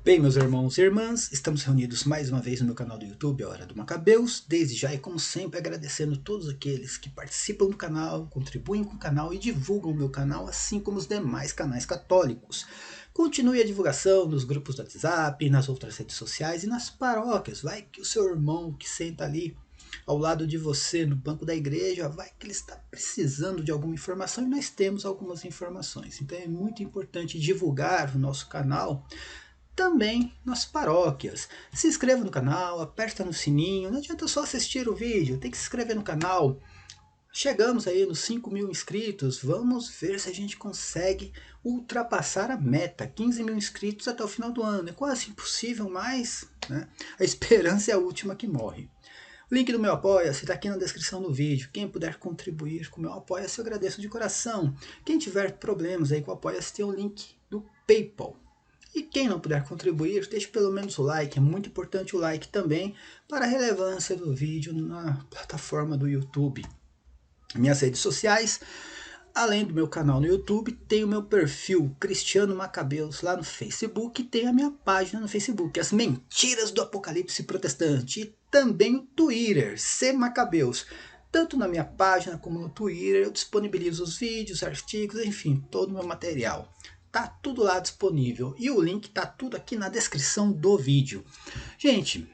Bem, meus irmãos e irmãs, estamos reunidos mais uma vez no meu canal do YouTube, a Hora do Macabeus. Desde já e como sempre agradecendo todos aqueles que participam do canal, contribuem com o canal e divulgam o meu canal, assim como os demais canais católicos. Continue a divulgação nos grupos do WhatsApp, nas outras redes sociais e nas paróquias. Vai que o seu irmão que senta ali ao lado de você no banco da igreja, vai que ele está precisando de alguma informação e nós temos algumas informações. Então é muito importante divulgar o nosso canal também nas paróquias. Se inscreva no canal, aperta no sininho, não adianta só assistir o vídeo, tem que se inscrever no canal. Chegamos aí nos 5.000 inscritos, vamos ver se a gente consegue ultrapassar a meta, 15.000 inscritos até o final do ano. É quase impossível, mas né, a esperança é a última que morre. O link do meu Apoia-se está aqui na descrição do vídeo. Quem puder contribuir com o meu Apoia-se, eu agradeço de coração. Quem tiver problemas aí com o Apoia-se, tem o link do PayPal. E quem não puder contribuir, deixe pelo menos o like, é muito importante o like também para a relevância do vídeo na plataforma do YouTube. Minhas redes sociais, além do meu canal no YouTube, tem o meu perfil Cristiano Macabeus lá no Facebook e tem a minha página no Facebook, As Mentiras do Apocalipse Protestante, e também o Twitter, C Macabeus. Tanto na minha página como no Twitter eu disponibilizo os vídeos, artigos, enfim, todo o meu material. Tá tudo lá disponível e o link tá tudo aqui na descrição do vídeo. Gente,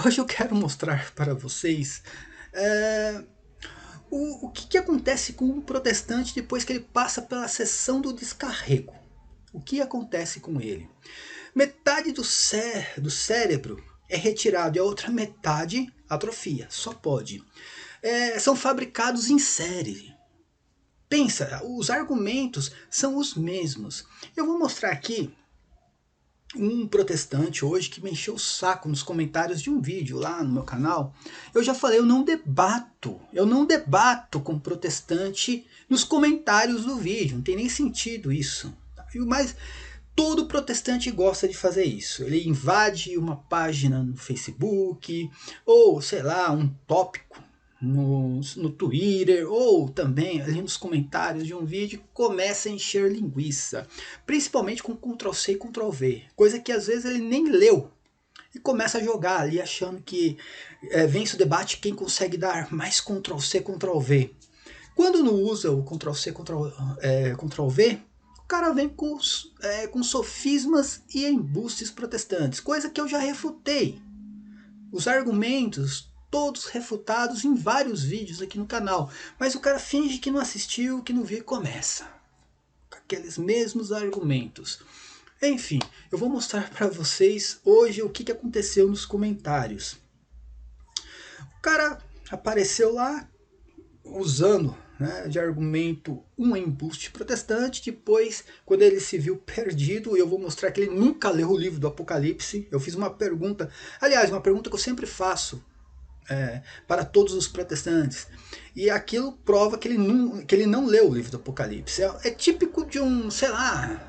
hoje eu quero mostrar para vocês o que acontece com um protestante depois que ele passa pela sessão do descarrego. O que acontece com ele? Metade do cérebro é retirado e a outra metade atrofia, só pode. São fabricados em série. Pensa, os argumentos são os mesmos. Eu vou mostrar aqui um protestante hoje que me encheu o saco nos comentários de um vídeo lá no meu canal. Eu já falei, eu não debato com protestante nos comentários do vídeo, não tem nem sentido isso. Mas todo protestante gosta de fazer isso. Ele invade uma página no Facebook, ou sei lá, um tópico no Twitter, ou também ali nos comentários de um vídeo, começa a encher linguiça, principalmente com Ctrl+C e Ctrl+V, coisa que às vezes ele nem leu, e começa a jogar ali achando que vence o debate quem consegue dar mais Ctrl+C, Ctrl+V. Quando não usa o Ctrl+C, Ctrl+V, o cara vem com sofismas e embustes protestantes, coisa que eu já refutei. Os argumentos todos refutados em vários vídeos aqui no canal, mas o cara finge que não assistiu, que não viu e começa com aqueles mesmos argumentos. Enfim, eu vou mostrar para vocês hoje o que aconteceu nos comentários. O cara apareceu lá usando de argumento um embuste protestante. Depois, quando ele se viu perdido, eu vou mostrar que ele nunca leu o livro do Apocalipse. Eu fiz uma pergunta, aliás, uma pergunta que eu sempre faço para todos os protestantes, e aquilo prova que ele não leu o livro do Apocalipse. É típico de um, sei lá,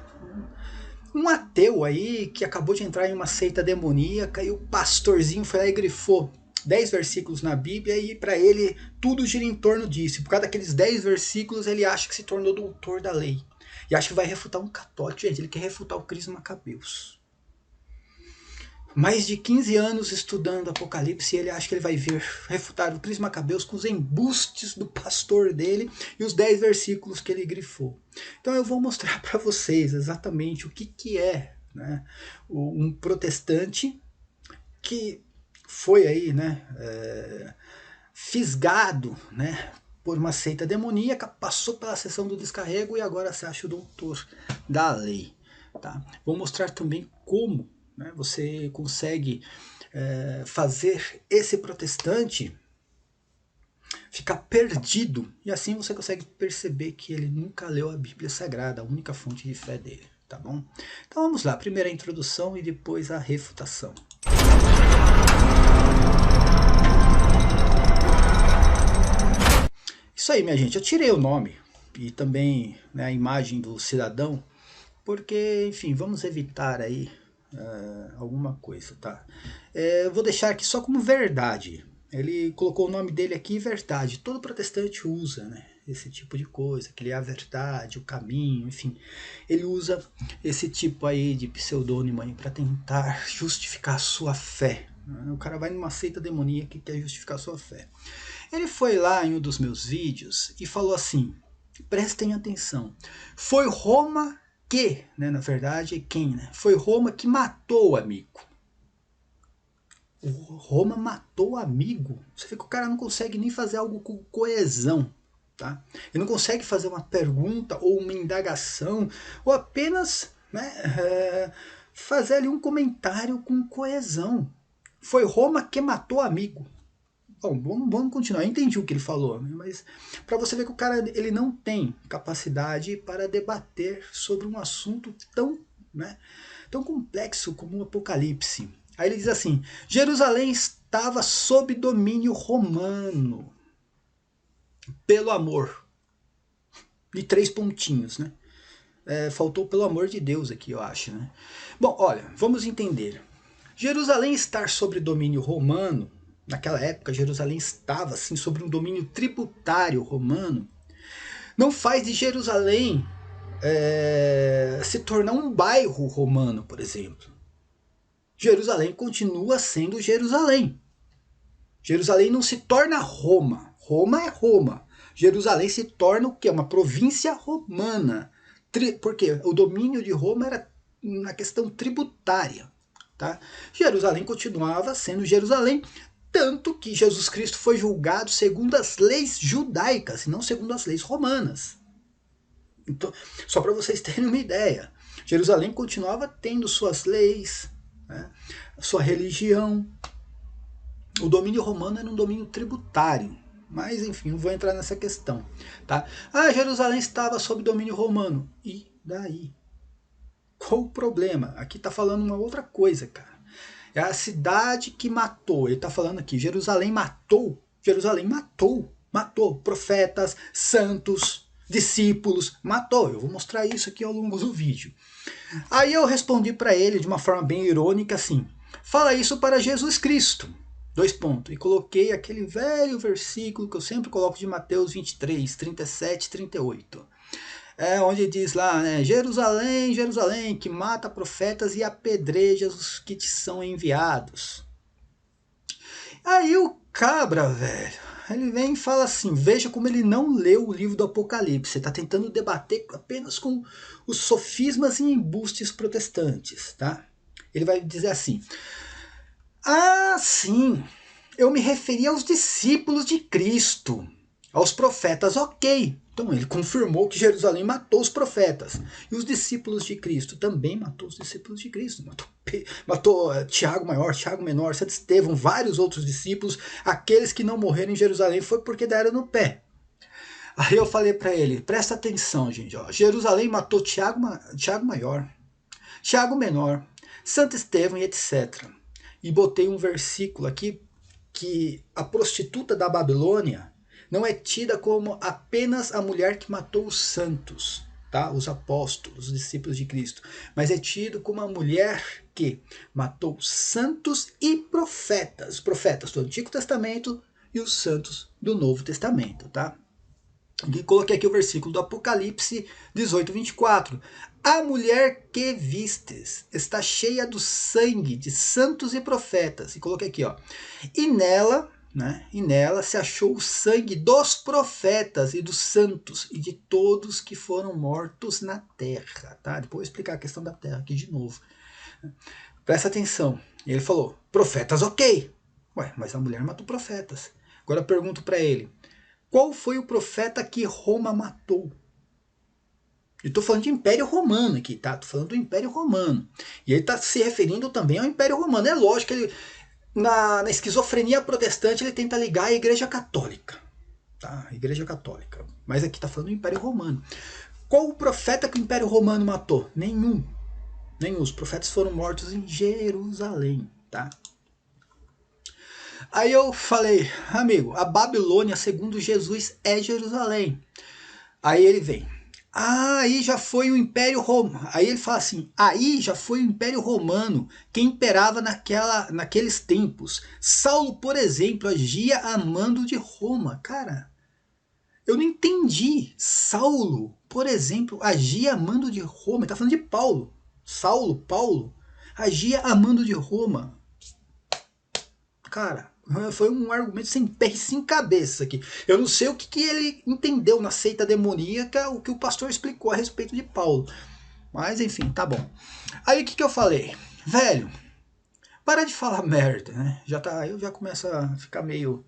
um ateu aí que acabou de entrar em uma seita demoníaca e o pastorzinho foi lá e grifou 10 versículos na Bíblia e para ele tudo gira em torno disso. Por causa daqueles 10 versículos ele acha que se tornou doutor da lei. E acha que vai refutar um católico. Gente, ele quer refutar o Cris Macabeus. Mais de 15 anos estudando Apocalipse e ele acha que ele vai vir refutar o Cris Macabeus com os embustes do pastor dele e os 10 versículos que ele grifou. Então eu vou mostrar para vocês exatamente o que é um protestante que foi aí fisgado por uma seita demoníaca, passou pela sessão do descarrego e agora se acha o doutor da lei. Tá? Vou mostrar também como você consegue fazer esse protestante ficar perdido, e assim você consegue perceber que ele nunca leu a Bíblia Sagrada, a única fonte de fé dele, tá bom? Então vamos lá, primeiro a introdução e depois a refutação. Isso aí, minha gente, eu tirei o nome e também a imagem do cidadão, porque, enfim, vamos evitar aí alguma coisa, tá? Vou deixar aqui só como verdade. Ele colocou o nome dele aqui, verdade. Todo protestante usa, né? Esse tipo de coisa, que ele é a verdade, o caminho, enfim. Ele usa esse tipo aí de pseudônimo aí para tentar justificar a sua fé. O cara vai numa seita demoníaca que quer justificar a sua fé. Ele foi lá em um dos meus vídeos e falou assim, prestem atenção, foi Roma que, né, na verdade, quem, né? Foi Roma que matou o amigo. O Roma matou o amigo. Você vê que o cara não consegue nem fazer algo com coesão. Tá? Ele não consegue fazer uma pergunta ou uma indagação, ou apenas, né, fazer ali um comentário com coesão. Foi Roma que matou o amigo. Bom, vamos continuar. Eu entendi o que ele falou, né? Mas para você ver que o cara ele não tem capacidade para debater sobre um assunto tão, né, tão complexo como o Apocalipse. Aí ele diz assim, Jerusalém estava sob domínio romano, pelo amor. E 3 pontinhos, né? Faltou pelo amor de Deus aqui, eu acho, né? Bom, olha, vamos entender. Jerusalém estar sob domínio romano, naquela época Jerusalém estava assim sob um domínio tributário romano, não faz de Jerusalém se tornar um bairro romano, por exemplo. Jerusalém continua sendo Jerusalém. Jerusalém não se torna Roma. Roma é Roma. Jerusalém se torna o quê? Uma província romana. Porque o domínio de Roma era na questão tributária. Tá? Jerusalém continuava sendo Jerusalém, tanto que Jesus Cristo foi julgado segundo as leis judaicas, e não segundo as leis romanas. Então, só para vocês terem uma ideia, Jerusalém continuava tendo suas leis, né, sua religião. O domínio romano era um domínio tributário, mas enfim, não vou entrar nessa questão. Tá? Jerusalém estava sob domínio romano. E daí? Qual o problema? Aqui está falando uma outra coisa, cara. É a cidade que matou. Ele está falando aqui, Jerusalém matou. Jerusalém matou. Matou profetas, santos, discípulos. Matou. Eu vou mostrar isso aqui ao longo do vídeo. Aí eu respondi para ele de uma forma bem irônica assim. Fala isso para Jesus Cristo. 2 pontos. E coloquei aquele velho versículo que eu sempre coloco de Mateus 23, 37, 38. Onde diz lá, né, Jerusalém, Jerusalém, que mata profetas e apedreja os que te são enviados. Aí o cabra, velho, ele vem e fala assim, veja como ele não leu o livro do Apocalipse, está tentando debater apenas com os sofismas e embustes protestantes, tá? Ele vai dizer assim, sim, eu me referi aos discípulos de Cristo, aos profetas, ok. Então ele confirmou que Jerusalém matou os profetas. E os discípulos de Cristo também matou os discípulos de Cristo. Matou Tiago Maior, Tiago Menor, Santo Estevão, vários outros discípulos. Aqueles que não morreram em Jerusalém foi porque deram no pé. Aí eu falei para ele, presta atenção, gente. Ó, Jerusalém matou Tiago Maior, Tiago Menor, Santo Estevão e etc. E botei um versículo aqui que a prostituta da Babilônia não é tida como apenas a mulher que matou os santos, tá? Os apóstolos, os discípulos de Cristo, mas é tido como a mulher que matou santos e profetas, os profetas do Antigo Testamento e os santos do Novo Testamento, tá? E coloquei aqui o versículo do Apocalipse 18, 24. A mulher que vistes está cheia do sangue de santos e profetas. E coloquei aqui, ó. E nela se achou o sangue dos profetas e dos santos e de todos que foram mortos na terra. Tá? Depois eu vou explicar a questão da terra aqui de novo. Presta atenção. Ele falou, profetas, ok. Ué, mas a mulher matou profetas. Agora eu pergunto para ele, qual foi o profeta que Roma matou? Eu estou falando de Império Romano aqui, tá? Estou falando do Império Romano. E ele está se referindo também ao Império Romano. É lógico que ele, na esquizofrenia protestante, ele tenta ligar a Igreja Católica. Tá? A Igreja Católica. Mas aqui está falando do Império Romano. Qual o profeta que o Império Romano matou? Nenhum. Nenhum. Os profetas foram mortos em Jerusalém, tá? Aí eu falei, amigo, a Babilônia, segundo Jesus, é Jerusalém. Aí ele vem. aí já foi o Império Romano. Aí ele fala assim, aí já foi o Império Romano que imperava naqueles tempos. Saulo, por exemplo, agia a mando de Roma. Cara, eu não entendi. Saulo, por exemplo, agia a mando de Roma. Ele tá falando de Paulo. Paulo, agia a mando de Roma. Cara, foi um argumento sem pé e sem cabeça aqui. Eu não sei o que ele entendeu na seita demoníaca, o que o pastor explicou a respeito de Paulo. Mas enfim, tá bom. Aí o que eu falei? Velho, para de falar merda, né? Eu já começo a ficar meio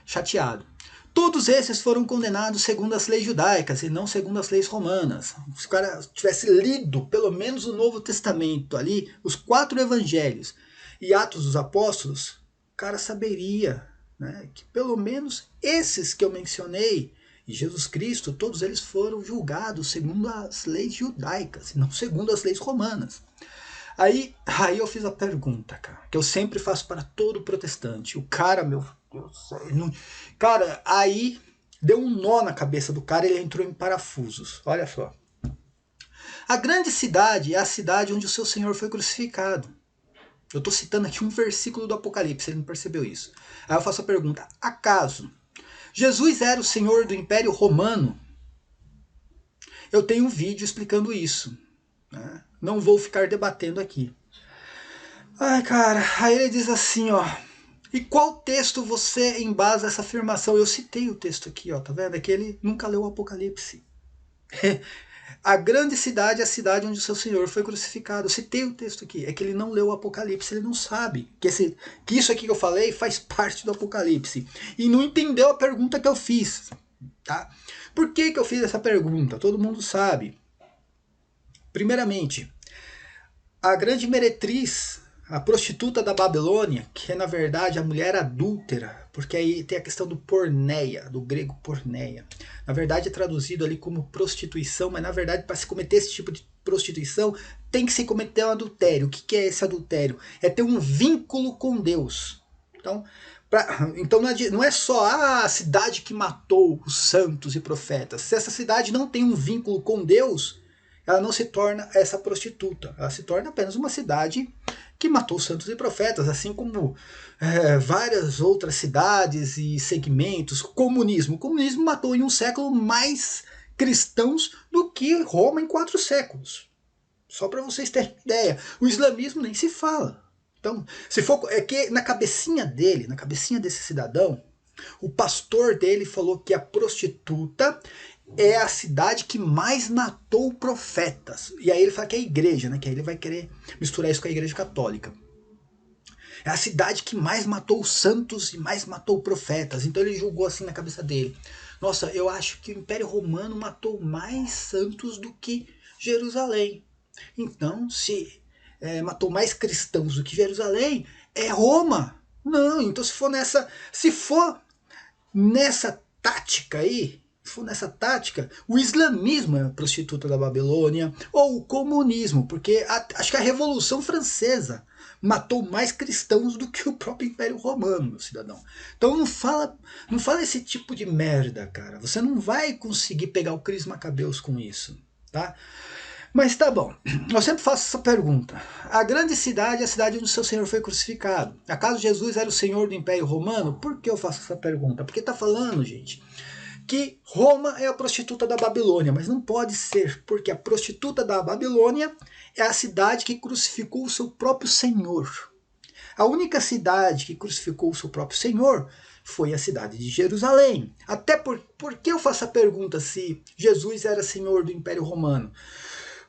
chateado. Todos esses foram condenados segundo as leis judaicas e não segundo as leis romanas. Se o cara tivesse lido pelo menos o Novo Testamento ali, os 4 evangelhos e Atos dos Apóstolos, o cara saberia, né, que pelo menos esses que eu mencionei, e Jesus Cristo, todos eles foram julgados segundo as leis judaicas e não segundo as leis romanas. Aí eu fiz a pergunta, cara, que eu sempre faço para todo protestante. O cara, meu Deus, cara, aí deu um nó na cabeça do cara e ele entrou em parafusos. Olha só. A grande cidade é a cidade onde o seu Senhor foi crucificado. Eu estou citando aqui um versículo do Apocalipse, ele não percebeu isso. Aí eu faço a pergunta, acaso Jesus era o Senhor do Império Romano? Eu tenho um vídeo explicando isso, né? Não vou ficar debatendo aqui. Ai, cara, aí ele diz assim, ó. E qual texto você embasa essa afirmação? Eu citei o texto aqui, ó, tá vendo? É que ele nunca leu o Apocalipse. A grande cidade é a cidade onde o seu Senhor foi crucificado. Eu citei o texto aqui. É que ele não leu o Apocalipse, ele não sabe que isso aqui que eu falei faz parte do Apocalipse. E não entendeu a pergunta que eu fiz. Tá? Por que eu fiz essa pergunta? Todo mundo sabe. Primeiramente, a grande meretriz, a prostituta da Babilônia, que é na verdade a mulher adúltera, porque aí tem a questão do porneia, do grego porneia. Na verdade é traduzido ali como prostituição, mas na verdade para se cometer esse tipo de prostituição tem que se cometer um adultério. O que é esse adultério? É ter um vínculo com Deus. Então não é só a cidade que matou os santos e profetas. Se essa cidade não tem um vínculo com Deus, ela não se torna essa prostituta. Ela se torna apenas uma cidade que matou santos e profetas, assim como várias outras cidades e segmentos. Comunismo. O comunismo matou em um século mais cristãos do que Roma em 4 séculos. Só para vocês terem ideia. O islamismo nem se fala. Então, se for, é que na cabecinha desse cidadão, o pastor dele falou que a prostituta é a cidade que mais matou profetas. E aí ele fala que é a igreja, né? Que aí ele vai querer misturar isso com a igreja católica. É a cidade que mais matou santos e mais matou profetas. Então ele julgou assim na cabeça dele. Nossa, eu acho que o Império Romano matou mais santos do que Jerusalém. Então, se matou mais cristãos do que Jerusalém, é Roma. Não, então se for nessa tática aí, o islamismo é a prostituta da Babilônia, ou o comunismo, porque acho que a Revolução Francesa matou mais cristãos do que o próprio Império Romano, meu cidadão. Então não fala esse tipo de merda, cara. Você não vai conseguir pegar o Cris Macabeus com isso, tá? Mas tá bom, eu sempre faço essa pergunta. A grande cidade é a cidade onde o seu Senhor foi crucificado. Acaso Jesus era o Senhor do Império Romano? Por que eu faço essa pergunta? Porque tá falando, gente, que Roma é a prostituta da Babilônia, mas não pode ser, porque a prostituta da Babilônia é a cidade que crucificou o seu próprio Senhor. A única cidade que crucificou o seu próprio Senhor foi a cidade de Jerusalém. Até por que eu faço a pergunta se Jesus era Senhor do Império Romano?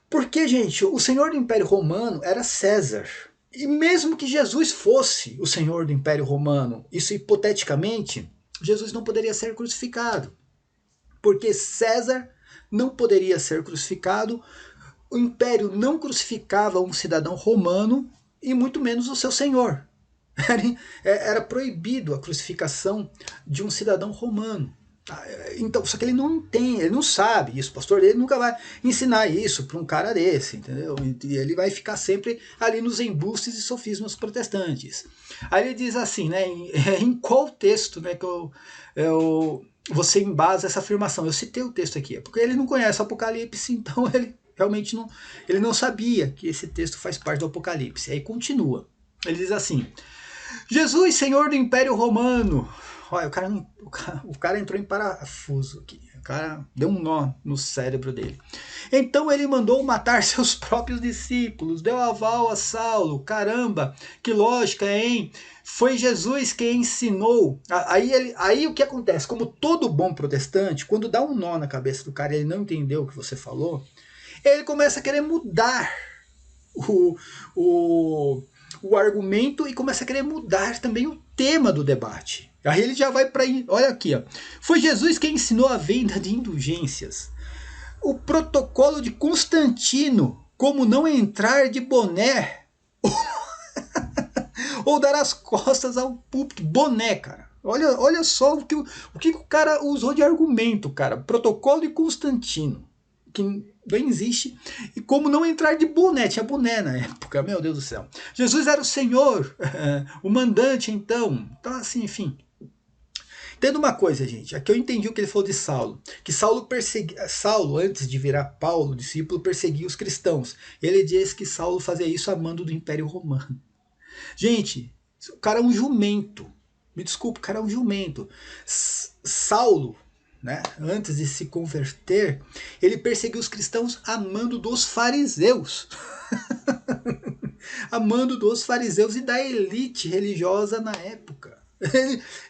Porque, gente, o Senhor do Império Romano era César. E mesmo que Jesus fosse o Senhor do Império Romano, isso hipoteticamente, Jesus não poderia ser crucificado. Porque César não poderia ser crucificado, o Império não crucificava um cidadão romano e muito menos o seu senhor. Era proibido a crucificação de um cidadão romano. Então, só que ele não tem, ele não sabe isso, o pastor dele nunca vai ensinar isso para um cara desse, entendeu? E ele vai ficar sempre ali nos embustes e sofismas protestantes. Aí ele diz assim, né, em qual texto, né, que eu você embasa essa afirmação? Eu citei o texto aqui, porque ele não conhece o Apocalipse, então ele realmente não sabia que esse texto faz parte do Apocalipse. Aí continua. Ele diz assim: Jesus, Senhor do Império Romano. Olha, o cara entrou em parafuso aqui. O cara deu um nó no cérebro dele. Então ele mandou matar seus próprios discípulos, deu aval a Saulo. Caramba, que lógica, hein? Foi Jesus quem ensinou. Aí o que acontece? Como todo bom protestante, quando dá um nó na cabeça do cara e ele não entendeu o que você falou, ele começa a querer mudar o, o, o argumento e começa a querer mudar também o tema do debate. Aí ele já vai para... Olha aqui, ó. Foi Jesus quem ensinou a venda de indulgências. O protocolo de Constantino, como não entrar de boné ou dar as costas ao púlpito. Boné, cara. Olha só o que o cara usou de argumento, cara. Protocolo de Constantino, que não existe. E como não entrar de boné. Tinha boné na época, meu Deus do céu. Jesus era o Senhor, o mandante, então. Então, assim, enfim. Entenda uma coisa, gente. Aqui eu entendi o que ele falou de Saulo. Que Saulo, antes de virar Paulo, discípulo, perseguia os cristãos. Ele diz que Saulo fazia isso a mando do Império Romano. Gente, o cara é um jumento. Me desculpe, o cara é um jumento. Saulo, né, antes de se converter, ele perseguiu os cristãos a mando dos fariseus. A mando dos fariseus e da elite religiosa na época.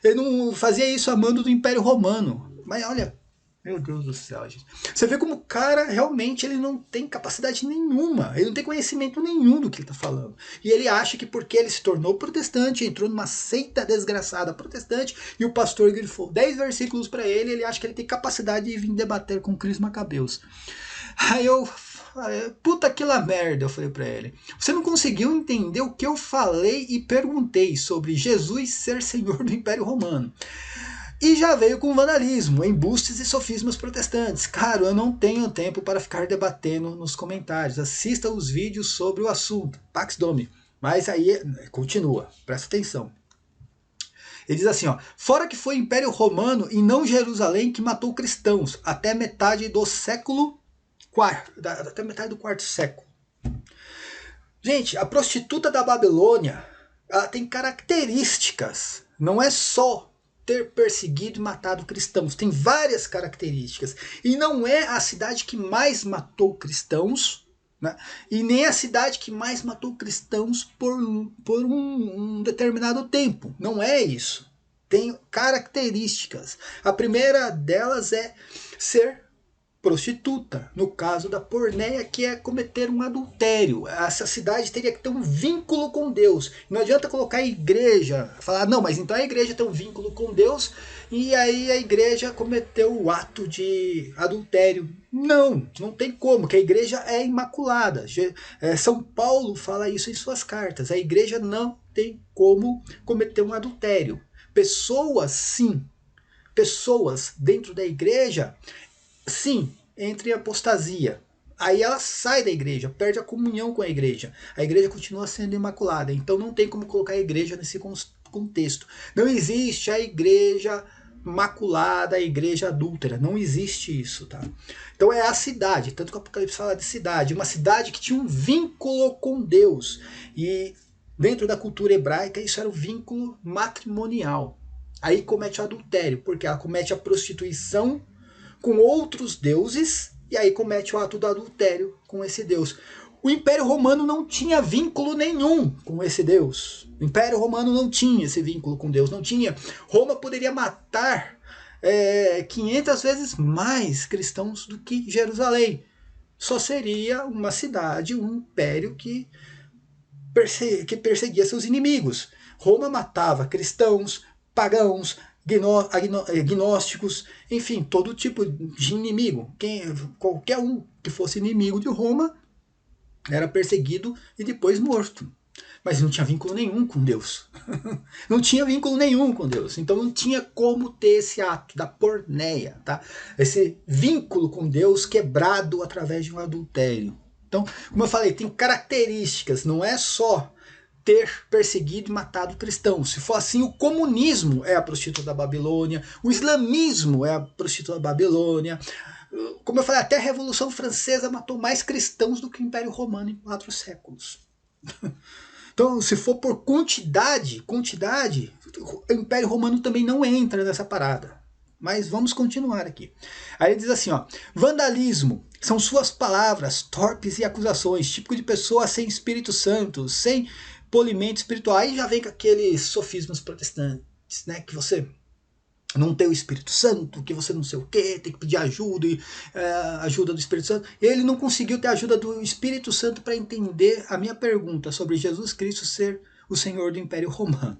Ele não fazia isso a mando do Império Romano. Mas olha, meu Deus do céu, gente. Você vê como o cara realmente ele não tem capacidade nenhuma. Ele não tem conhecimento nenhum do que ele está falando. E ele acha que porque ele se tornou protestante, entrou numa seita desgraçada protestante, e o pastor grifou 10 versículos para ele, ele acha que ele tem capacidade de vir debater com Cris Macabeus. Aí eu... Puta que lá merda, eu falei pra ele. Você não conseguiu entender o que eu falei e perguntei sobre Jesus ser senhor do Império Romano. E já veio com vandalismo, embustes e sofismas protestantes. Cara, eu não tenho tempo para ficar debatendo nos comentários. Assista os vídeos sobre o assunto. Pax Domi. Mas aí, continua, presta atenção. Ele diz assim, ó, fora que foi o Império Romano e não Jerusalém que matou cristãos até metade do século IV, até metade do quarto século. Gente, a prostituta da Babilônia, ela tem características. Não é só ter perseguido e matado cristãos. Tem várias características. E não é a cidade que mais matou cristãos, né? E nem a cidade que mais matou cristãos por um determinado tempo. Não é isso. Tem características. A primeira delas é ser prostituta, no caso da porneia, que é cometer um adultério. Essa cidade teria que ter um vínculo com Deus. Não adianta colocar a igreja, falar, não, mas então a igreja tem um vínculo com Deus e aí a igreja cometeu o ato de adultério. Não, não tem como, que a igreja é imaculada. São Paulo fala isso em suas cartas. A igreja não tem como cometer um adultério. Pessoas, sim, pessoas dentro da igreja, sim, entre em apostasia. Aí ela sai da igreja, perde a comunhão com a igreja. A igreja continua sendo imaculada. Então não tem como colocar a igreja nesse contexto. Não existe a igreja maculada, a igreja adúltera. Não existe isso, tá? Então é a cidade. Tanto que o Apocalipse fala de cidade. Uma cidade que tinha um vínculo com Deus. E dentro da cultura hebraica isso era o vínculo matrimonial. Aí comete o adultério, porque ela comete a prostituição com outros deuses, e aí comete o ato do adultério com esse Deus. O Império Romano não tinha vínculo nenhum com esse Deus. O Império Romano não tinha esse vínculo com Deus, não tinha. Roma poderia matar 500 vezes mais cristãos do que Jerusalém. Só seria uma cidade, um império que perseguia seus inimigos. Roma matava cristãos, pagãos, gnósticos, enfim, todo tipo de inimigo. Qualquer um que fosse inimigo de Roma era perseguido e depois morto. Mas não tinha vínculo nenhum com Deus. Não tinha vínculo nenhum com Deus. Então não tinha como ter esse ato da porneia, tá? Esse vínculo com Deus quebrado através de um adultério. Então, como eu falei, tem características, não é só ter perseguido e matado cristãos. Se for assim, o comunismo é a prostituta da Babilônia, o islamismo é a prostituta da Babilônia. Como eu falei, até a Revolução Francesa matou mais cristãos do que o Império Romano em 4 séculos. Então, se for por quantidade, o Império Romano também não entra nessa parada. Mas vamos continuar aqui. Aí ele diz assim, ó, vandalismo são suas palavras torpes e acusações, típico de pessoa sem Espírito Santo, sem polimento espiritual. Aí já vem com aqueles sofismas protestantes, né, que você não tem o Espírito Santo, que você não sei o que, tem que pedir ajuda, ajuda do Espírito Santo. Ele não conseguiu ter ajuda do Espírito Santo para entender a minha pergunta sobre Jesus Cristo ser o Senhor do Império Romano.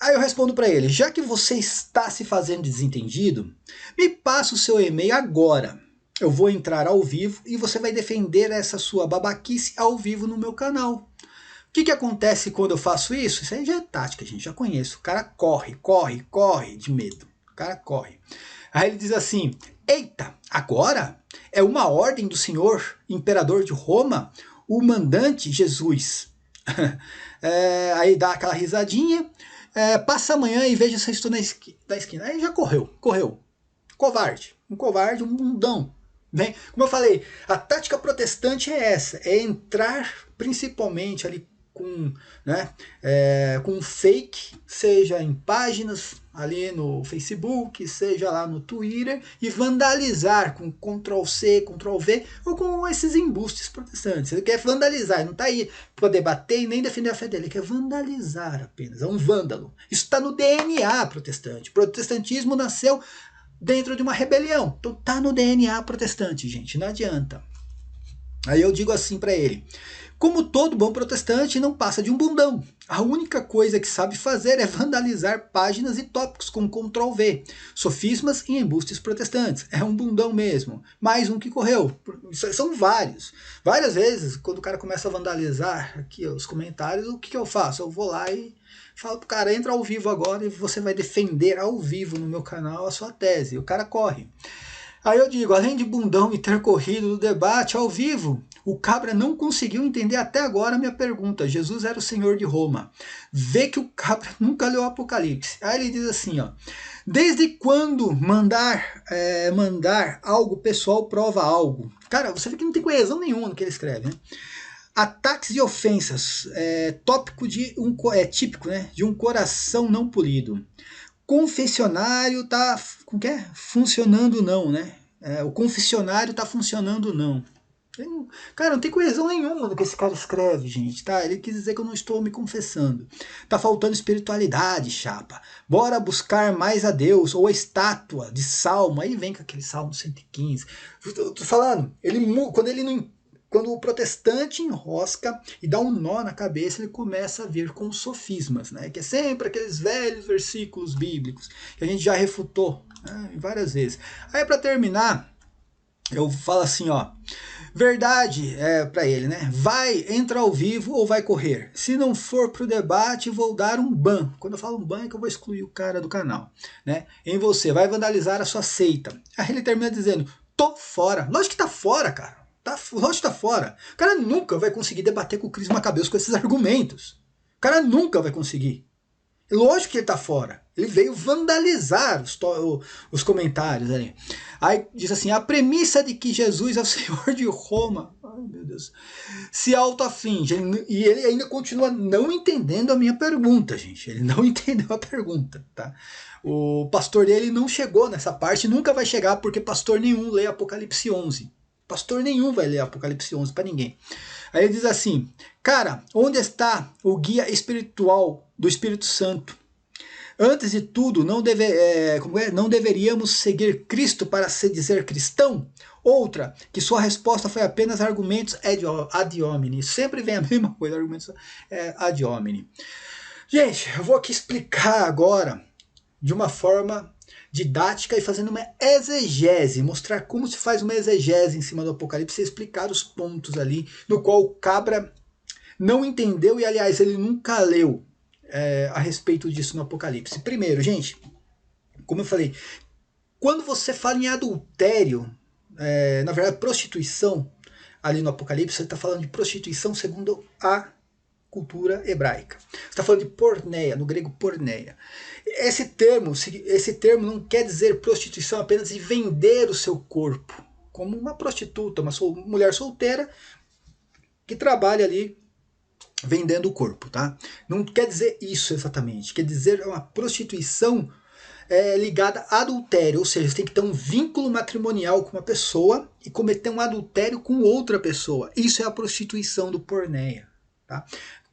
Aí eu respondo para ele, já que você está se fazendo desentendido, me passa o seu e-mail agora. Eu vou entrar ao vivo e você vai defender essa sua babaquice ao vivo no meu canal. O que acontece quando eu faço isso? Isso aí já é tática, gente, já conheço. O cara corre de medo. O cara corre. Aí ele diz assim, eita, agora é uma ordem do senhor imperador de Roma, o mandante Jesus. Aí dá aquela risadinha, passa amanhã e veja se eu estou na esquina. Aí já correu. Covarde, um mundão. Bem, como eu falei, a tática protestante é essa, é entrar principalmente ali com, né, com fake, seja em páginas ali no Facebook, seja lá no Twitter, e vandalizar com Ctrl+C, Ctrl+V, ou com esses embustes protestantes. Ele quer vandalizar, ele não está aí para debater e nem defender a fé dele, ele quer vandalizar apenas, é um vândalo. Isso está no DNA protestante. O protestantismo nasceu dentro de uma rebelião, então está no DNA protestante, gente, não adianta. Aí eu digo assim para ele, como todo bom protestante, não passa de um bundão. A única coisa que sabe fazer é vandalizar páginas e tópicos com Ctrl+V. Sofismas e embustes protestantes. É um bundão mesmo. Mais um que correu. São vários. Várias vezes, quando o cara começa a vandalizar aqui os comentários, o que eu faço? Eu vou lá e falo pro cara, entra ao vivo agora e você vai defender ao vivo no meu canal a sua tese. O cara corre. Aí eu digo, além de bundão e ter corrido no debate ao vivo, o cabra não conseguiu entender até agora a minha pergunta. Jesus era o Senhor de Roma. Vê que o cabra nunca leu o Apocalipse. Aí ele diz assim, ó, desde quando mandar algo pessoal prova algo? Cara, você vê que não tem coesão nenhuma no que ele escreve, né? Ataques e ofensas, tópico típico, né, de um coração não polido. Confessionário tá funcionando não, né? O confessionário tá funcionando não. Cara, não tem coesão nenhuma no que esse cara escreve, gente, tá? Ele quis dizer que eu não estou me confessando. Tá faltando espiritualidade, chapa. Bora buscar mais a Deus, ou a estátua de Salmo. Aí vem com aquele Salmo 115. Tô falando, quando o protestante enrosca e dá um nó na cabeça, ele começa a vir com os sofismas, né? Que é sempre aqueles velhos versículos bíblicos que a gente já refutou, né, várias vezes. Aí para terminar, eu falo assim, ó, verdade para ele, né? Vai, entra ao vivo ou vai correr. Se não for pro debate, vou dar um ban. Quando eu falo um ban é que eu vou excluir o cara do canal, né? Em você, vai vandalizar a sua seita. Aí ele termina dizendo, tô fora. Lógico que tá fora, cara. Lógico que tá fora. O cara nunca vai conseguir debater com o Cris Macabeus com esses argumentos. O cara nunca vai conseguir. Lógico que ele tá fora. Ele veio vandalizar os comentários ali. Aí diz assim, a premissa de que Jesus é o Senhor de Roma, ai meu Deus, se autoaflige. E ele ainda continua não entendendo a minha pergunta, gente. Ele não entendeu a pergunta, tá? O pastor dele não chegou nessa parte, nunca vai chegar, porque pastor nenhum lê Apocalipse 11. Pastor nenhum vai ler Apocalipse 11 para ninguém. Aí ele diz assim, cara, onde está o guia espiritual do Espírito Santo? Antes de tudo, não deveríamos seguir Cristo para se dizer cristão? Outra, que sua resposta foi apenas argumentos ad hominem. Sempre vem a mesma coisa, argumentos ad hominem. Gente, eu vou aqui explicar agora de uma forma didática e fazendo uma exegese, mostrar como se faz uma exegese em cima do Apocalipse e explicar os pontos ali, no qual o cabra não entendeu e, aliás, ele nunca leu a respeito disso no Apocalipse. Primeiro, gente, como eu falei, quando você fala em adultério, na verdade, prostituição, ali no Apocalipse, você está falando de prostituição segundo a cultura hebraica. Você está falando de porneia, no grego porneia. Esse termo não quer dizer prostituição apenas de vender o seu corpo, como uma prostituta, uma mulher solteira que trabalha ali vendendo o corpo, tá? Não quer dizer isso exatamente, quer dizer uma prostituição ligada a adultério, ou seja, você tem que ter um vínculo matrimonial com uma pessoa e cometer um adultério com outra pessoa. Isso é a prostituição do porneia, tá?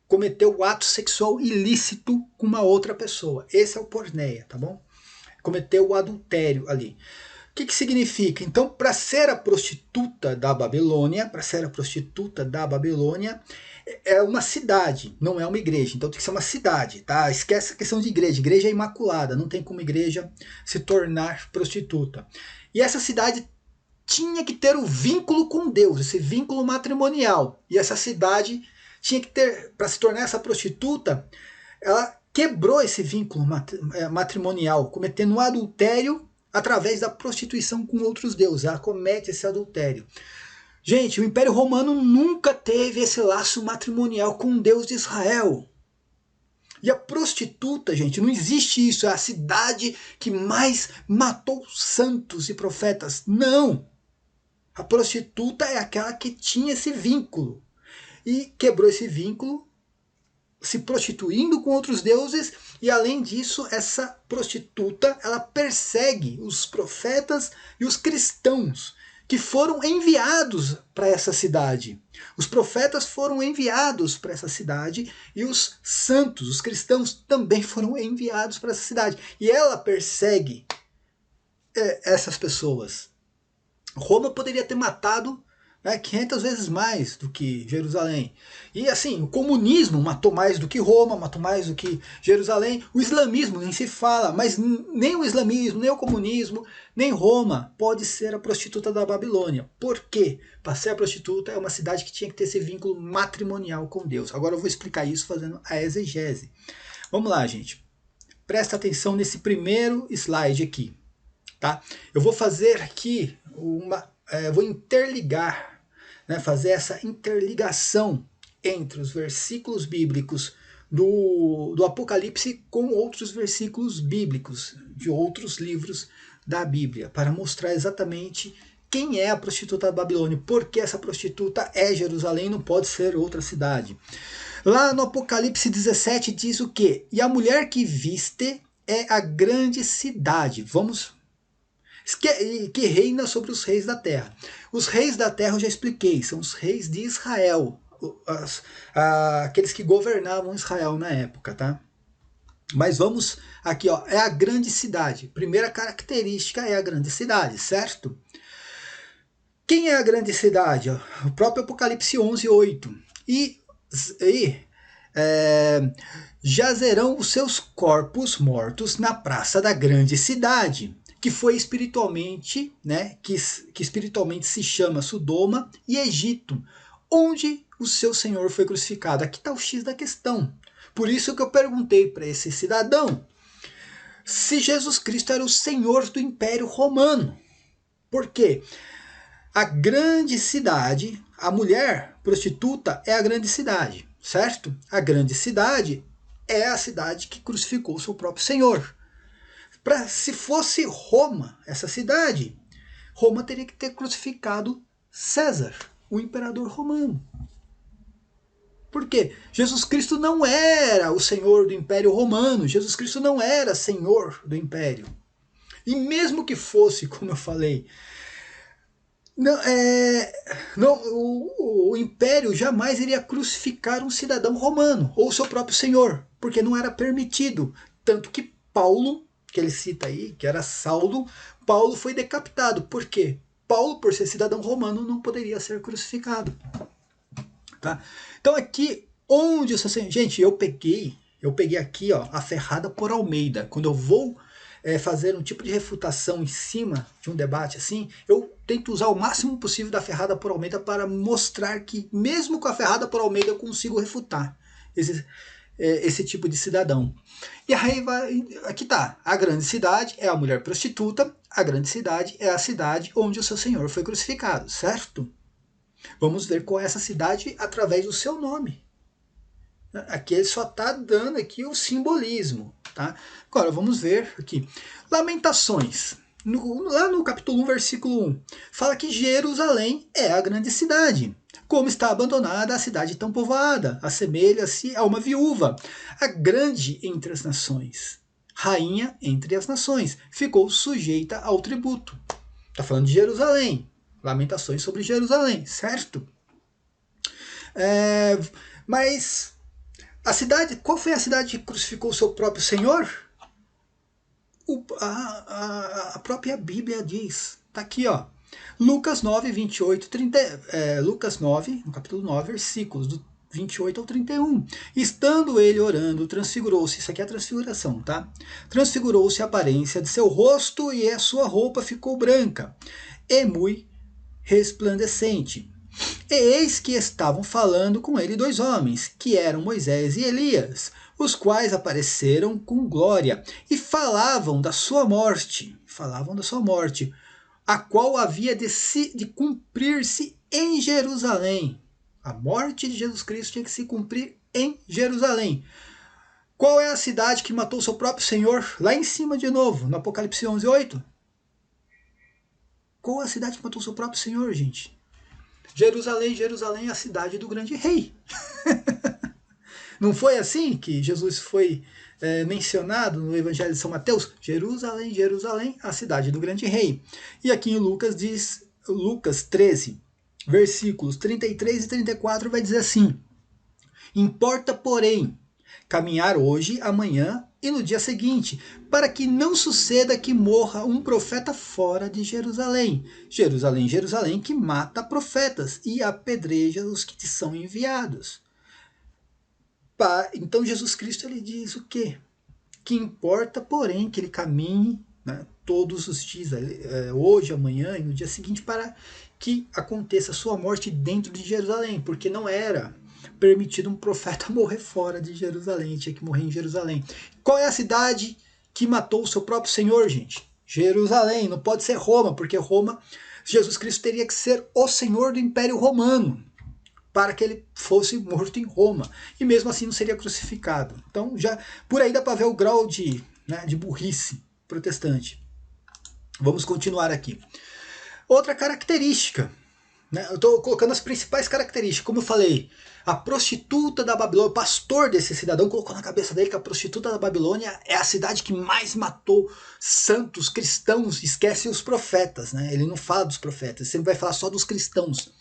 Cometer o ato sexual ilícito com uma outra pessoa. Esse é o porneia, tá bom? Cometer o adultério ali. O que significa? Então, para ser a prostituta da Babilônia, é uma cidade, não é uma igreja. Então tem que ser uma cidade, tá? Esquece a questão de igreja. Igreja é imaculada, não tem como igreja se tornar prostituta. E essa cidade tinha que ter o vínculo com Deus, esse vínculo matrimonial. E essa cidade tinha que ter, para se tornar essa prostituta, ela quebrou esse vínculo matrimonial, cometendo um adultério através da prostituição com outros deuses. Ela comete esse adultério. Gente, o Império Romano nunca teve esse laço matrimonial com o Deus de Israel. E a prostituta, gente, não existe isso. É a cidade que mais matou santos e profetas. Não! A prostituta é aquela que tinha esse vínculo. E quebrou esse vínculo, se prostituindo com outros deuses. E além disso, essa prostituta, ela persegue os profetas e os cristãos que foram enviados para essa cidade. Os profetas foram enviados para essa cidade e os santos, os cristãos, também foram enviados para essa cidade. E ela persegue essas pessoas. Roma poderia ter matado 500 vezes mais do que Jerusalém. E assim, o comunismo matou mais do que Roma, matou mais do que Jerusalém. O islamismo nem se fala, mas nem o islamismo, nem o comunismo, nem Roma pode ser a prostituta da Babilônia. Por quê? Para ser a prostituta é uma cidade que tinha que ter esse vínculo matrimonial com Deus. Agora eu vou explicar isso fazendo a exegese. Vamos lá, gente. Presta atenção nesse primeiro slide aqui. Tá? Eu vou fazer aqui vou interligar, fazer essa interligação entre os versículos bíblicos do Apocalipse com outros versículos bíblicos de outros livros da Bíblia, para mostrar exatamente quem é a prostituta da Babilônia, porque essa prostituta é Jerusalém, não pode ser outra cidade. Lá no Apocalipse 17 diz o quê? E a mulher que viste é a grande cidade. Que reina sobre os reis da terra. Os reis da terra eu já expliquei, são os reis de Israel, aqueles que governavam Israel na época, tá? Mas vamos aqui, ó, é a grande cidade. Primeira característica é a grande cidade, certo? Quem é a grande cidade? O próprio Apocalipse 11:8. Jazerão os seus corpos mortos na praça da grande cidade, que foi espiritualmente, que espiritualmente se chama Sodoma e Egito, onde o seu Senhor foi crucificado. Aqui está o X da questão. Por isso que eu perguntei para esse cidadão se Jesus Cristo era o Senhor do Império Romano. Por quê? A grande cidade, a mulher prostituta é a grande cidade, certo? A grande cidade é a cidade que crucificou o seu próprio Senhor. Se fosse Roma, essa cidade, Roma teria que ter crucificado César, o imperador romano. Por quê? Jesus Cristo não era o Senhor do Império Romano, Jesus Cristo não era Senhor do Império. E mesmo que fosse, como eu falei, o Império jamais iria crucificar um cidadão romano, ou seu próprio Senhor, porque não era permitido. Tanto que Paulo, que ele cita aí, que era Saulo, Paulo foi decapitado. Por quê? Paulo, por ser cidadão romano, não poderia ser crucificado. Tá? Então aqui, onde o Senhor... Gente, eu peguei aqui, ó, a Ferrada por Almeida. Quando eu vou fazer um tipo de refutação em cima de um debate assim, eu tento usar o máximo possível da Ferrada por Almeida para mostrar que, mesmo com a Ferrada por Almeida, eu consigo refutar esse tipo de cidadão. E aí aqui tá, a grande cidade é a mulher prostituta, a grande cidade é a cidade onde o seu Senhor foi crucificado, certo? Vamos ver qual é essa cidade através do seu nome. Aqui ele só está dando aqui o simbolismo. Tá? Agora vamos ver aqui. Lamentações. Lá no capítulo 1, versículo 1, fala que Jerusalém é a grande cidade. Como está abandonada a cidade tão povoada, assemelha-se a uma viúva, a grande entre as nações, rainha entre as nações, ficou sujeita ao tributo. Está falando de Jerusalém, lamentações sobre Jerusalém, certo? Mas a cidade, qual foi a cidade que crucificou o seu próprio Senhor? A própria Bíblia diz, está aqui, ó, Lucas 9, 28, 30, Lucas 9, no capítulo 9, versículos do 28 ao 31. Estando ele orando, transfigurou-se, isso aqui é a transfiguração, tá? Transfigurou-se a aparência de seu rosto e a sua roupa ficou branca e muito resplandecente. E eis que estavam falando com ele dois homens, que eram Moisés e Elias, os quais apareceram com glória e falavam da sua morte, a qual havia de cumprir-se em Jerusalém. A morte de Jesus Cristo tinha que se cumprir em Jerusalém. Qual é a cidade que matou seu próprio Senhor? Lá em cima de novo, no Apocalipse 11, 8. Qual é a cidade que matou seu próprio Senhor, gente? Jerusalém, Jerusalém é a cidade do grande rei. Não foi assim que Jesus foi mencionado no Evangelho de São Mateus? Jerusalém, Jerusalém, a cidade do grande rei. E aqui em Lucas diz, Lucas 13, versículos 33 e 34 vai dizer assim: importa, porém, caminhar hoje, amanhã e no dia seguinte, para que não suceda que morra um profeta fora de Jerusalém. Jerusalém, Jerusalém, que mata profetas e apedreja os que te são enviados. Então Jesus Cristo ele diz o quê? Que importa, porém, que ele caminhe, né, todos os dias, hoje, amanhã e no dia seguinte, para que aconteça a sua morte dentro de Jerusalém, porque não era permitido um profeta morrer fora de Jerusalém, tinha que morrer em Jerusalém. Qual é a cidade que matou o seu próprio Senhor, gente? Jerusalém, não pode ser Roma, porque Roma, Jesus Cristo teria que ser o Senhor do Império Romano, para que ele fosse morto em Roma, e mesmo assim não seria crucificado. Então, já por aí dá para ver o grau de burrice protestante. Vamos continuar aqui. Outra característica, né? Eu estou colocando as principais características. Como eu falei, a prostituta da Babilônia, o pastor desse cidadão colocou na cabeça dele que a prostituta da Babilônia é a cidade que mais matou santos, cristãos, esquece os profetas, né? Ele não fala dos profetas, ele sempre vai falar só dos cristãos.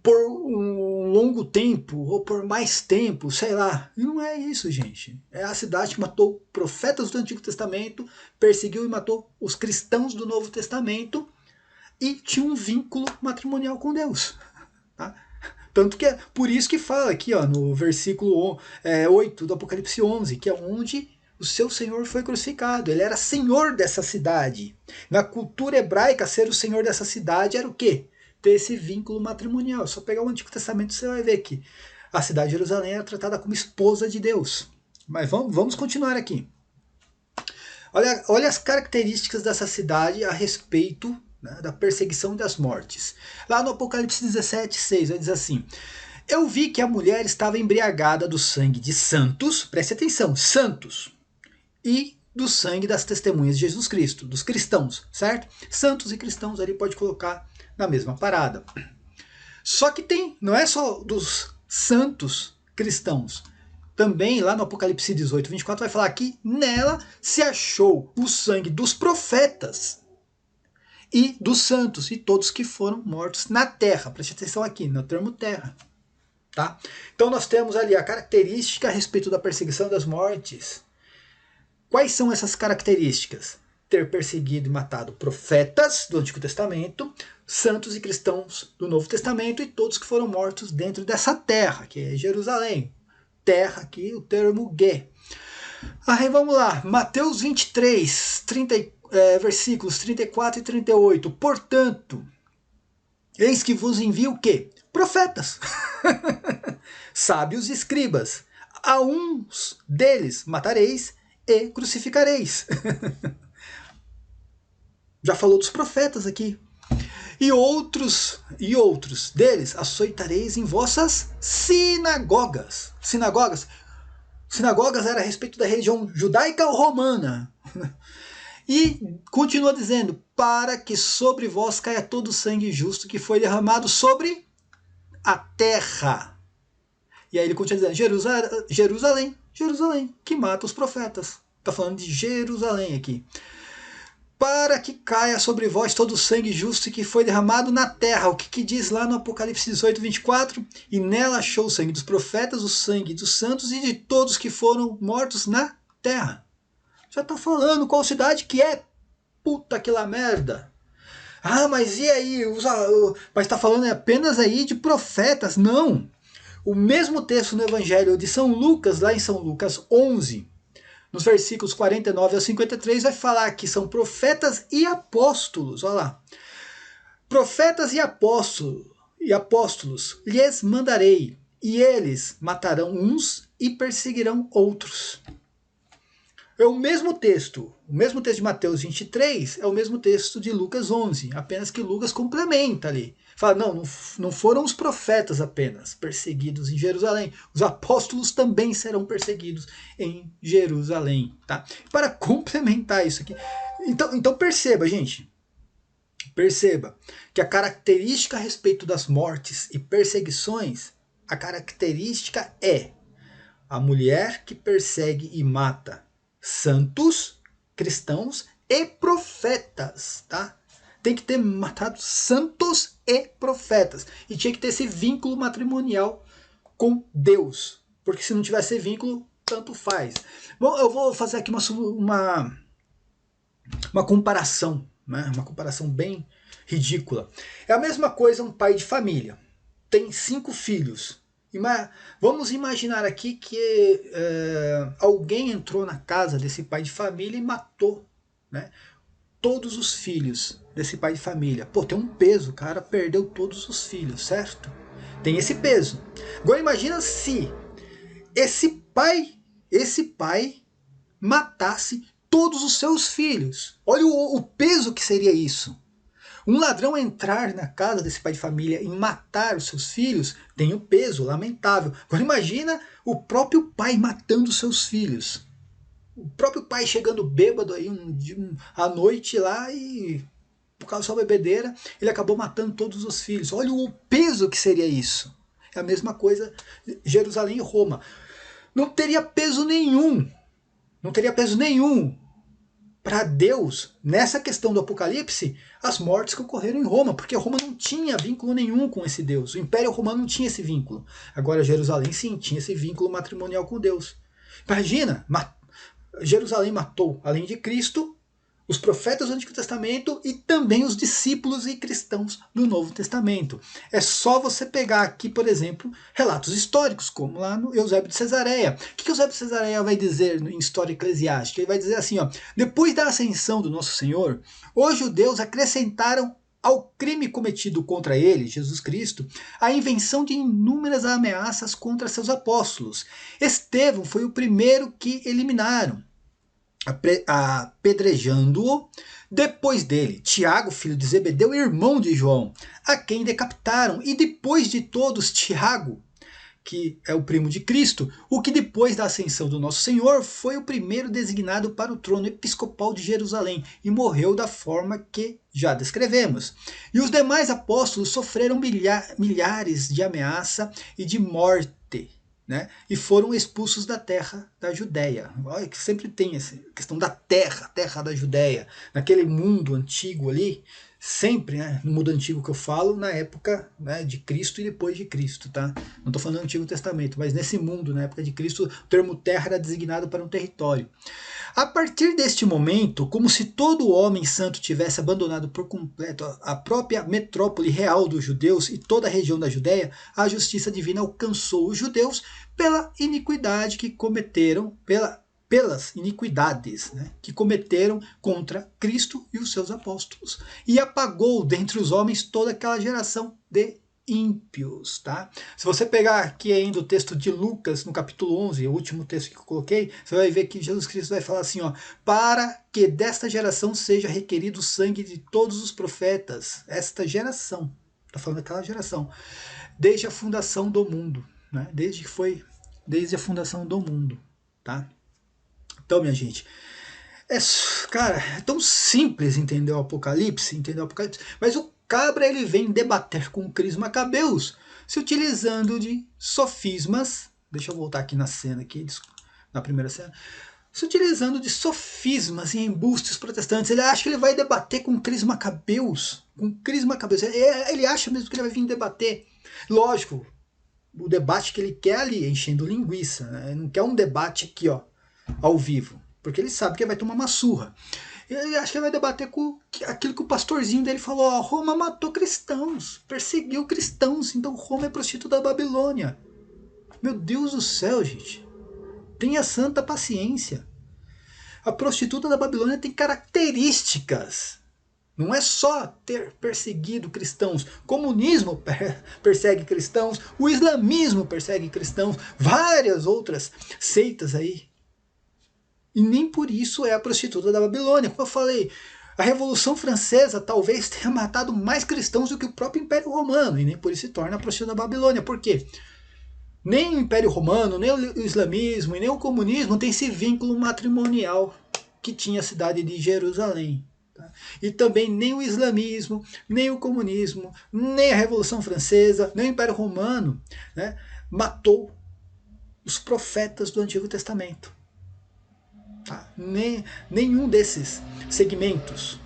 Por um longo tempo, ou por mais tempo, sei lá. E não é isso, gente. É a cidade que matou profetas do Antigo Testamento, perseguiu e matou os cristãos do Novo Testamento, e tinha um vínculo matrimonial com Deus. Tá? Tanto que é por isso que fala aqui, ó, no versículo 8 do Apocalipse 11, que é onde o seu Senhor foi crucificado. Ele era senhor dessa cidade. Na cultura hebraica, ser o senhor dessa cidade era o quê? Ter esse vínculo matrimonial. Só pegar o Antigo Testamento você vai ver que a cidade de Jerusalém era tratada como esposa de Deus. Mas vamos continuar aqui. Olha as características dessa cidade a respeito, né, da perseguição e das mortes. Lá no Apocalipse 17, 6, vai dizer assim: eu vi que a mulher estava embriagada do sangue de santos, preste atenção, santos, e do sangue das testemunhas de Jesus Cristo, dos cristãos, certo? Santos e cristãos ali pode colocar na mesma parada. Só que não é só dos santos cristãos. Também lá no Apocalipse 18, 24 vai falar que nela se achou o sangue dos profetas e dos santos e todos que foram mortos na terra. Preste atenção aqui no termo terra. Tá? Então nós temos ali a característica a respeito da perseguição das mortes. Quais são essas características? Ter perseguido e matado profetas do Antigo Testamento, santos e cristãos do Novo Testamento e todos que foram mortos dentro dessa terra, que é Jerusalém. Terra aqui, o termo Gé. Aí vamos lá, Mateus 23, versículos 34 e 38. Portanto, eis que vos envio o quê? Profetas, sábios e escribas. A uns deles matareis e crucificareis. Já falou dos profetas aqui. E outros deles açoitareis em vossas sinagogas. Sinagogas era a respeito da religião judaica ou romana. E continua dizendo, para que sobre vós caia todo o sangue justo que foi derramado sobre a terra. E aí ele continua dizendo, Jerusalém, Jerusalém, que mata os profetas. Está falando de Jerusalém aqui. Para que caia sobre vós todo o sangue justo que foi derramado na terra. O que diz lá no Apocalipse 18, 24? E nela achou o sangue dos profetas, o sangue dos santos e de todos que foram mortos na terra. Já está falando qual cidade que é. Puta que lá merda. Ah, mas e aí? Mas está falando apenas aí de profetas. Não. O mesmo texto no Evangelho de São Lucas, lá em São Lucas 11, nos versículos 49 a 53, vai falar que são profetas e apóstolos. Olha lá. Profetas e apóstolos lhes mandarei, e eles matarão uns e perseguirão outros. É o mesmo texto de Mateus 23 é o mesmo texto de Lucas 11, apenas que Lucas complementa ali. Fala, não foram os profetas apenas perseguidos em Jerusalém, os apóstolos também serão perseguidos em Jerusalém. Tá? Para complementar isso aqui, então perceba, gente, que a característica a respeito das mortes e perseguições, a característica é a mulher que persegue e mata santos, cristãos e profetas, tá? Tem que ter matado santos e profetas. E tinha que ter esse vínculo matrimonial com Deus. Porque se não tivesse vínculo, tanto faz. Bom, eu vou fazer aqui uma comparação, né? Uma comparação bem ridícula. É a mesma coisa um pai de família. Tem 5 filhos. Vamos imaginar aqui que alguém entrou na casa desse pai de família e matou, né, todos os filhos desse pai de família. Pô, tem um peso, o cara perdeu todos os filhos, certo? Tem esse peso. Agora imagina se esse pai matasse todos os seus filhos. Olha o peso que seria isso. Um ladrão entrar na casa desse pai de família e matar os seus filhos tem um peso lamentável. Agora imagina o próprio pai matando seus filhos. O próprio pai chegando bêbado aí à noite lá e por causa da sua bebedeira ele acabou matando todos os filhos. Olha o peso que seria isso. É a mesma coisa Jerusalém e Roma. Não teria peso nenhum. Não teria peso nenhum para Deus, nessa questão do Apocalipse, as mortes que ocorreram em Roma, porque Roma não tinha vínculo nenhum com esse Deus. O Império Romano não tinha esse vínculo. Agora Jerusalém sim tinha esse vínculo matrimonial com Deus. Imagina, Jerusalém matou, além de Cristo, os profetas do Antigo Testamento e também os discípulos e cristãos do Novo Testamento. É só você pegar aqui, por exemplo, relatos históricos, como lá no Eusébio de Cesareia. O que Eusébio de Cesareia vai dizer em História Eclesiástica? Ele vai dizer assim, ó, depois da ascensão do nosso Senhor, os judeus acrescentaram ao crime cometido contra ele, Jesus Cristo, a invenção de inúmeras ameaças contra seus apóstolos. Estevão foi o primeiro que eliminaram, apedrejando-o. Depois dele, Tiago, filho de Zebedeu, irmão de João, a quem decapitaram. E depois de todos, Tiago, que é o primo de Cristo, o que depois da ascensão do nosso Senhor foi o primeiro designado para o trono episcopal de Jerusalém e morreu da forma que já descrevemos. E os demais apóstolos sofreram milhares de ameaça e de morte, né? E foram expulsos da terra da Judéia. Olha que sempre tem essa questão da terra da Judéia. Naquele mundo antigo ali, sempre, né, no mundo antigo que eu falo, na época, né, de Cristo e depois de Cristo. Tá? Não estou falando do Antigo Testamento, mas nesse mundo, na época de Cristo, o termo terra era designado para um território. A partir deste momento, como se todo homem santo tivesse abandonado por completo a própria metrópole real dos judeus e toda a região da Judéia, a justiça divina alcançou os judeus pela iniquidade que cometeram, pelas iniquidades, né, que cometeram contra Cristo e os seus apóstolos, e apagou dentre os homens toda aquela geração de ímpios, tá? Se você pegar aqui ainda o texto de Lucas, no capítulo 11, o último texto que eu coloquei, você vai ver que Jesus Cristo vai falar assim, ó, para que desta geração seja requerido o sangue de todos os profetas, esta geração, tá falando daquela geração, desde a fundação do mundo, né? Desde a fundação do mundo, tá? Então, minha gente, cara, é tão simples entender o Apocalipse, mas o Cabra ele vem debater com Cris Macabeus, se utilizando de sofismas, deixa eu voltar aqui na cena, aqui, na primeira cena, se utilizando de sofismas e embustes protestantes. Ele acha que ele vai debater com Cris Macabeus, ele acha mesmo que ele vai vir debater. Lógico, o debate que ele quer ali, enchendo linguiça, né? Ele não quer um debate aqui, ó, ao vivo, porque ele sabe que ele vai tomar uma surra. Ele acha que ele vai debater com aquilo que o pastorzinho dele falou, ó, Roma matou cristãos, perseguiu cristãos, então Roma é prostituta da Babilônia. Meu Deus do céu, gente. Tenha santa paciência. A prostituta da Babilônia tem características. Não é só ter perseguido cristãos. O comunismo persegue cristãos, o islamismo persegue cristãos, várias outras seitas aí. E nem por isso é a prostituta da Babilônia. Como eu falei, a Revolução Francesa talvez tenha matado mais cristãos do que o próprio Império Romano, e nem por isso se torna a prostituta da Babilônia. Por quê? Nem o Império Romano, nem o islamismo e nem o comunismo tem esse vínculo matrimonial que tinha a cidade de Jerusalém. Tá? E também nem o islamismo, nem o comunismo, nem a Revolução Francesa, nem o Império Romano, né, matou os profetas do Antigo Testamento. Tá? Nenhum desses segmentos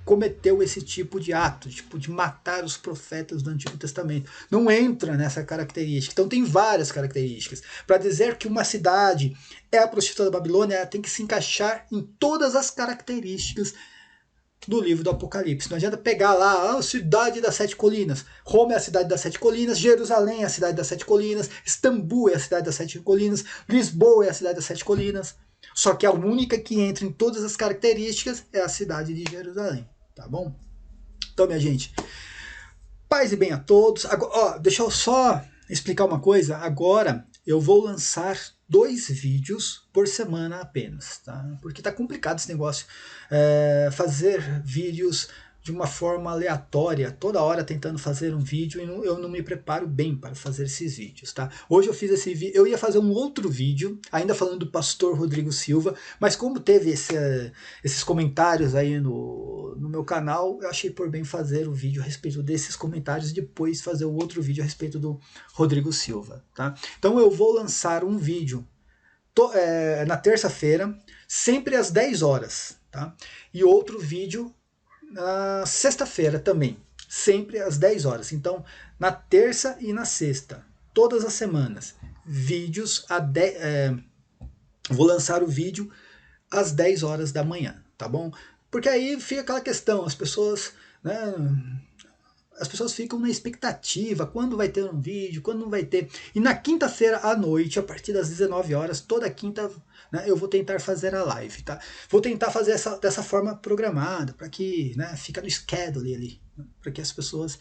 cometeu esse tipo de ato, tipo de matar os profetas do Antigo Testamento. Não entra nessa característica. Então tem várias características. Para dizer que uma cidade é a prostituta da Babilônia, ela tem que se encaixar em todas as características do livro do Apocalipse. Não adianta pegar lá a cidade das sete colinas. Roma é a cidade das sete colinas, Jerusalém é a cidade das sete colinas, Istambul é a cidade das sete colinas, Lisboa é a cidade das sete colinas. Só que a única que entra em todas as características é a cidade de Jerusalém. Tá bom? Então, minha gente, paz e bem a todos. Agora, ó, deixa eu só explicar uma coisa. Agora eu vou lançar 2 vídeos por semana apenas, tá? Porque tá complicado esse negócio. Fazer vídeos de uma forma aleatória, toda hora tentando fazer um vídeo, e eu não me preparo bem para fazer esses vídeos, tá? Hoje eu fiz esse vídeo, eu ia fazer um outro vídeo, ainda falando do pastor Rodrigo Silva, mas como teve esses comentários aí no meu canal, eu achei por bem fazer o vídeo a respeito desses comentários e depois fazer o outro vídeo a respeito do Rodrigo Silva, tá? Então eu vou lançar um vídeo na terça-feira, sempre às 10 horas, tá? E outro vídeo na sexta-feira também, sempre às 10 horas. Então, na terça e na sexta, todas as semanas, vídeos vou lançar o vídeo às 10 horas da manhã, tá bom? Porque aí fica aquela questão, as pessoas, né, as pessoas ficam na expectativa, quando vai ter um vídeo, quando não vai ter. E na quinta-feira à noite, a partir das 19 horas, toda quinta, né, eu vou tentar fazer a live, tá? Vou tentar fazer dessa forma programada, para que, né, fica no schedule ali, para que as pessoas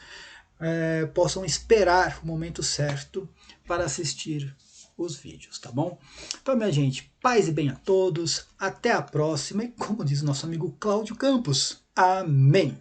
possam esperar o momento certo para assistir os vídeos, tá bom? Então, minha gente, paz e bem a todos, até a próxima, e como diz o nosso amigo Cláudio Campos, amém!